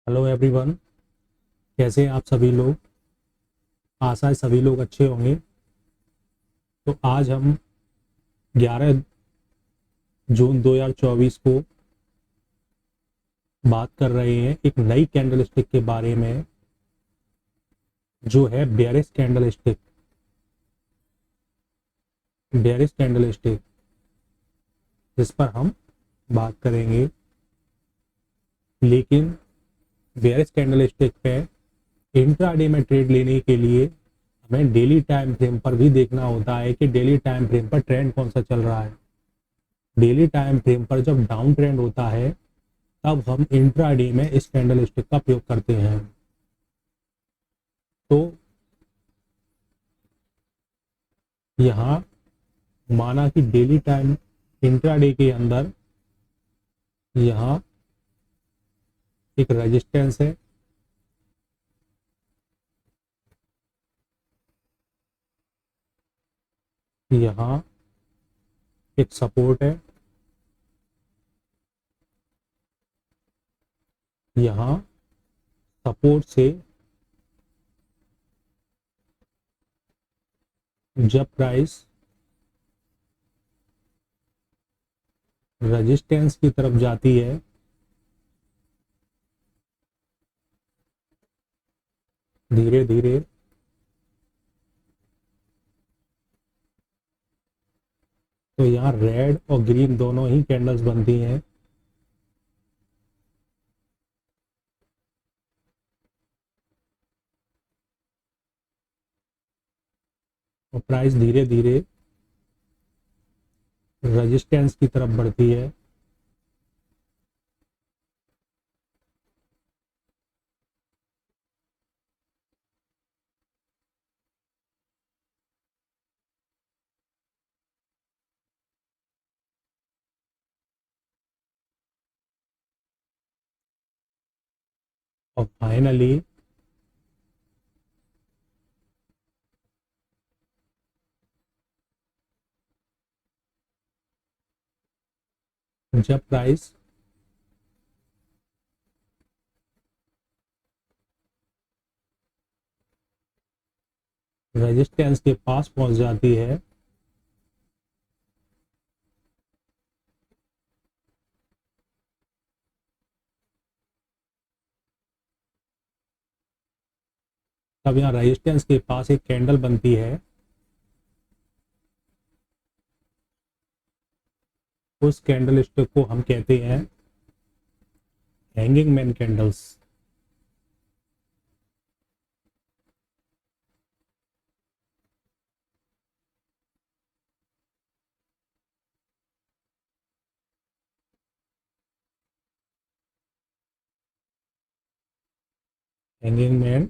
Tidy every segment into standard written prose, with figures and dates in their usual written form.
Hello everyone. कैसे हैं आप सभी लोग? आशा है सभी लोग अच्छे होंगे। तो आज हम 11 जून 2024 को बात कर रहे हैं एक नई कैंडल स्टिक के बारे में, जो है bearish candle stick. Bearish candle stick जिस पर हम बात करेंगे। लेकिन बेयरिश कैंडल स्टिक पे इंट्राडे में ट्रेड लेने के लिए हमें डेली टाइम फ्रेम पर भी देखना होता है कि डेली टाइम फ्रेम पर ट्रेंड कौन सा चल रहा है। डेली टाइम फ्रेम पर जब डाउन ट्रेंड होता है तब हम इंट्राडे में इस कैंडल स्टिक का प्रयोग करते हैं। तो यहाँ माना कि डेली टाइम इंट्राडे के अंदर यहाँ एक रेजिस्टेंस है, यहाँ एक सपोर्ट है, यहाँ सपोर्ट से जब प्राइस रेजिस्टेंस की तरफ जाती है धीरे धीरे, तो यहाँ रेड और ग्रीन दोनों ही कैंडल्स बनती हैं। और प्राइस धीरे धीरे रेजिस्टेंस की तरफ बढ़ती है। और फाइनली जब प्राइस रेजिस्टेंस के पास पहुंच जाती है तब यहाँ रेजिस्टेंस के पास एक कैंडल बनती है। उस कैंडल स्टिक को हम कहते हैं hanging man candles. Hanging man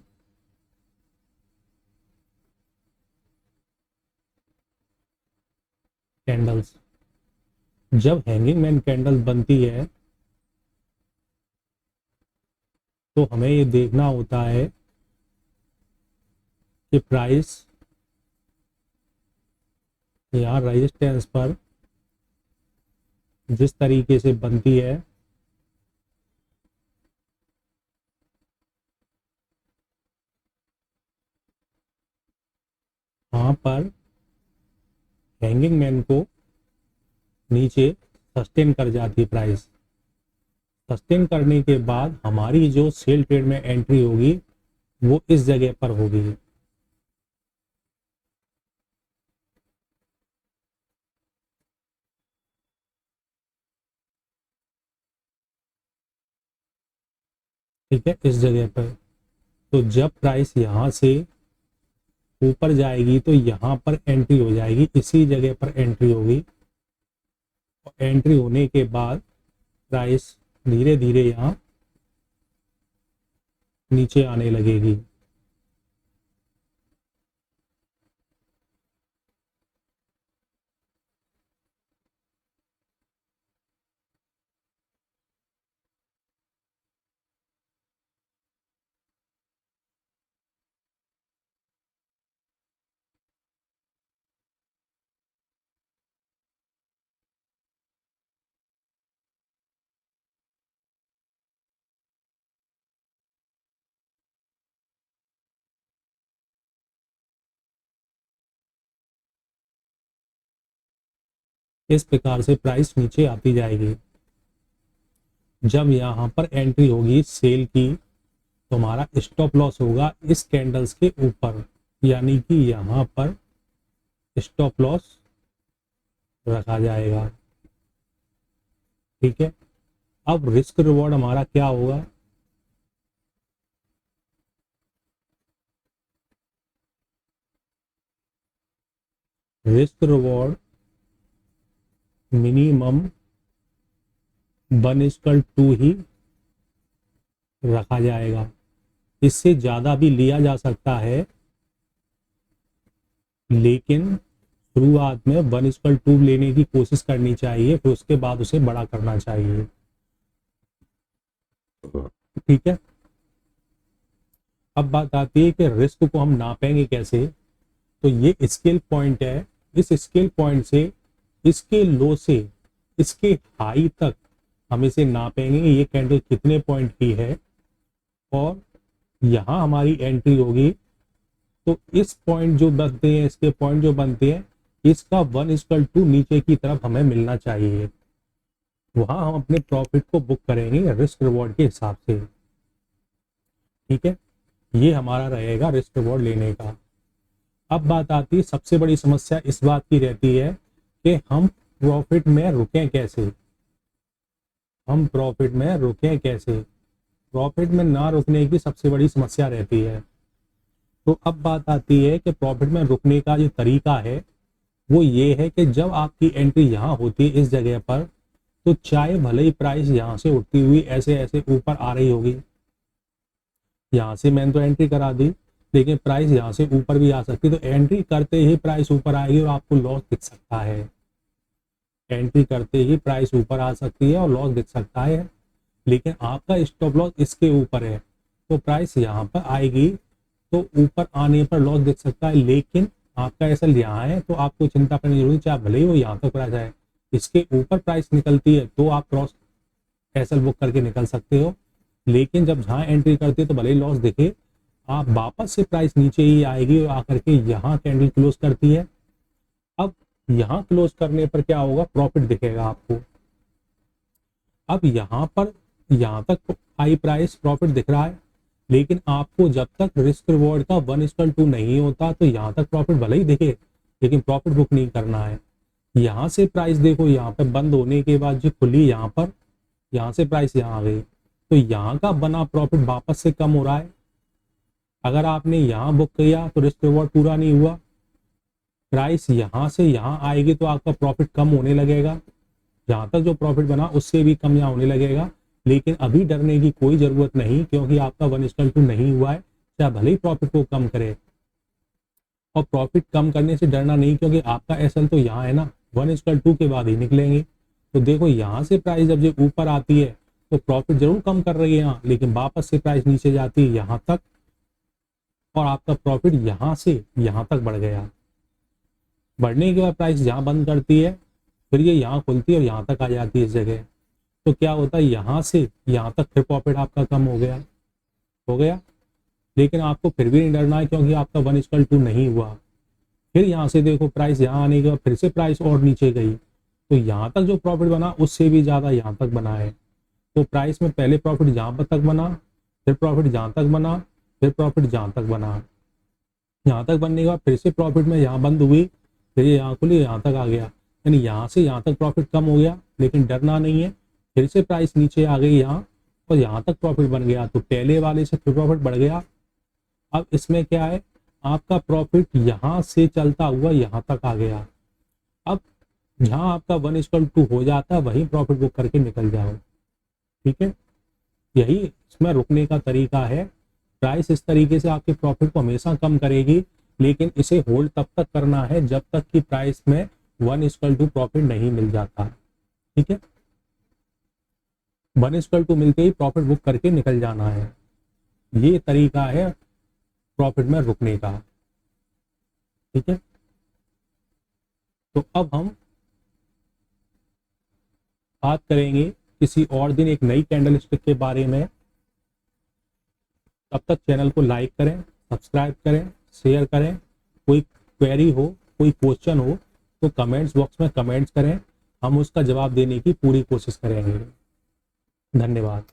candles. जब हैंगिंग मैन कैंडल बनती है तो हमें ये देखना होता है कि प्राइस यहाँ रेजिस्टेंस पर जिस तरीके से बनती है वहाँ पर हैंगिंग मैन को नीचे सस्टेन कर जाती है। प्राइस सस्टेन करने के बाद हमारी जो सेल ट्रेड में एंट्री होगी वो इस जगह पर होगी। ठीक है, इस जगह पर। तो जब प्राइस यहाँ से ऊपर जाएगी तो यहाँ पर एंट्री हो जाएगी, इसी जगह पर एंट्री होगी। और एंट्री होने के बाद प्राइस धीरे धीरे यहाँ नीचे आने लगेगी। इस प्रकार से प्राइस नीचे आती जाएगी। जब यहाँ पर एंट्री होगी सेल की तो हमारा स्टॉप लॉस होगा इस कैंडल्स के ऊपर, यानी कि यहाँ पर स्टॉप लॉस रखा जाएगा। ठीक है, अब रिस्क रिवॉर्ड हमारा क्या होगा, रिस्क रिवॉर्ड मिनिमम 1:2 ही रखा जाएगा। इससे ज़्यादा भी लिया जा सकता है, लेकिन शुरुआत में 1:2 लेने की कोशिश करनी चाहिए, फिर उसके बाद उसे बड़ा करना चाहिए। ठीक है, अब बात आती है कि रिस्क को हम नापेंगे कैसे। तो ये स्केल पॉइंट है, इस स्केल पॉइंट से इसके लो से इसके हाई तक हम इसे नापेंगे, ये कैंडल कितने पॉइंट की है, और यहाँ हमारी एंट्री होगी। तो इस पॉइंट जो बनते हैं, इसके पॉइंट जो बनते हैं, इसका 1:2 नीचे की तरफ हमें मिलना चाहिए। वहां हम अपने प्रॉफिट को बुक करेंगे रिस्क रिवॉर्ड के हिसाब से। ठीक है, ये हमारा रहेगा रिस्क रिवॉर्ड लेने का। अब बात आती है, सबसे बड़ी समस्या इस बात की रहती है कि हम प्रॉफिट में रुकें कैसे, हम प्रॉफिट में रुकें कैसे। प्रॉफिट में ना रुकने की सबसे बड़ी समस्या रहती है। तो अब बात आती है कि प्रॉफिट में रुकने का जो तरीका है वो ये है कि जब आपकी एंट्री यहाँ होती है इस जगह पर, तो चाहे भले ही प्राइस यहाँ से उठती हुई ऐसे ऐसे ऊपर आ रही होगी, यहाँ से मैंने तो एंट्री करा दी, लेकिन प्राइस यहाँ से ऊपर भी आ सकती है। तो एंट्री करते ही प्राइस ऊपर आएगी और आपको लॉस दिख सकता है। एंट्री करते ही प्राइस ऊपर आ सकती है और लॉस दिख सकता है, लेकिन आपका स्टॉप लॉस इसके ऊपर है, तो प्राइस यहाँ पर आएगी तो ऊपर आने पर लॉस दिख सकता है, लेकिन आपका एसएल यहाँ है तो आपको चिंता करने की जरूरत, चाहे भले ही वो यहाँ तक प्राइस आए, इसके ऊपर प्राइस निकलती है तो आप क्रॉस एसएल बुक करके निकल सकते हो। लेकिन जब जहाँ एंट्री करती है तो भले ही लॉस दिखे, आप वापस से प्राइस नीचे ही आएगी और आकर के यहाँ कैंडल क्लोज करती है। अब यहाँ क्लोज करने पर क्या होगा, प्रॉफिट दिखेगा आपको। अब यहाँ पर यहाँ तक हाई प्राइस प्रॉफिट दिख रहा है, लेकिन आपको जब तक रिस्क रिवॉर्ड का 1:2 नहीं होता तो यहाँ तक प्रॉफिट भले ही दिखे, लेकिन प्रॉफिट बुक नहीं करना है। यहाँ से प्राइस देखो, यहाँ पे बंद होने के बाद जो खुली यहाँ पर, यहाँ से प्राइस यहाँ आ गई, तो यहाँ का बना प्रॉफिट वापस से कम हो रहा है। अगर आपने यहाँ बुक किया तो रिस्क रिवॉर्ड पूरा नहीं हुआ, प्राइस यहाँ से यहाँ आएगी तो आपका प्रॉफिट कम होने लगेगा, यहाँ तक जो प्रॉफिट बना उससे भी कम यहाँ होने लगेगा। लेकिन अभी डरने की कोई जरूरत नहीं, क्योंकि आपका 1:2 नहीं हुआ है, चाहे भले ही प्रॉफिट को कम करे। और प्रॉफिट कम करने से डरना नहीं, क्योंकि आपका एसएल तो यहाँ है ना, 1:2 के बाद ही निकलेंगे। तो देखो यहाँ से प्राइस जब ये ऊपर आती है तो प्रॉफिट जरूर कम कर रही है यहाँ, लेकिन वापस से प्राइस नीचे जाती है यहाँ तक, और आपका प्रॉफिट यहाँ से यहाँ तक बढ़ गया। बढ़ने के बाद प्राइस यहाँ बंद करती है, फिर ये यहाँ खुलती है और यहाँ तक आ जाती है इस जगह। तो क्या होता है, यहाँ से यहाँ तक फिर प्रॉफिट आपका कम हो गया। लेकिन आपको फिर भी नहीं डरना है, क्योंकि आपका 1:2 नहीं हुआ। फिर यहाँ से देखो प्राइस यहाँ आने के बाद फिर से प्राइस और नीचे गई, तो यहाँ तक जो प्रॉफिट बना उससे भी ज़्यादा यहाँ तक बना है। तो प्राइस में पहले प्रॉफिट जहाँ पर तक बना, फिर प्रॉफिट जहाँ तक बना, फिर प्रॉफिट जहाँ तक बना, यहाँ तक बनने के बाद फिर से प्रॉफिट में यहाँ बंद हुई, फिर ये यहाँ खुली, यहाँ तक आ गया। यानी यहाँ से यहाँ तक प्रॉफिट कम हो गया, लेकिन डरना नहीं है। फिर से प्राइस नीचे आ गई यहाँ, और यहाँ तक प्रॉफिट बन गया, तो पहले वाले से फिर प्रॉफिट बढ़ गया। अब इसमें क्या है, आपका प्रॉफिट यहाँ से चलता हुआ यहाँ तक आ गया। अब जहाँ आपका 1:2 हो जाता है वहीं प्रॉफिट बुक करके निकल जाओ। ठीक है, यही इसमें रुकने का तरीका है। प्राइस इस तरीके से आपके प्रॉफिट को हमेशा कम करेगी, लेकिन इसे होल्ड तब तक करना है जब तक कि प्राइस में 1:2 प्रॉफिट नहीं मिल जाता। ठीक है, 1:2 मिलते ही प्रॉफिट बुक करके निकल जाना है। ये तरीका है प्रॉफिट में रुकने का। ठीक है, तो अब हम बात करेंगे किसी और दिन एक नई कैंडल स्टिक के बारे में। तब तक चैनल को लाइक करें, सब्सक्राइब करें, शेयर करें। कोई क्वेरी हो, कोई क्वेश्चन हो तो कमेंट्स बॉक्स में कमेंट्स करें। हम उसका जवाब देने की पूरी कोशिश करेंगे। धन्यवाद।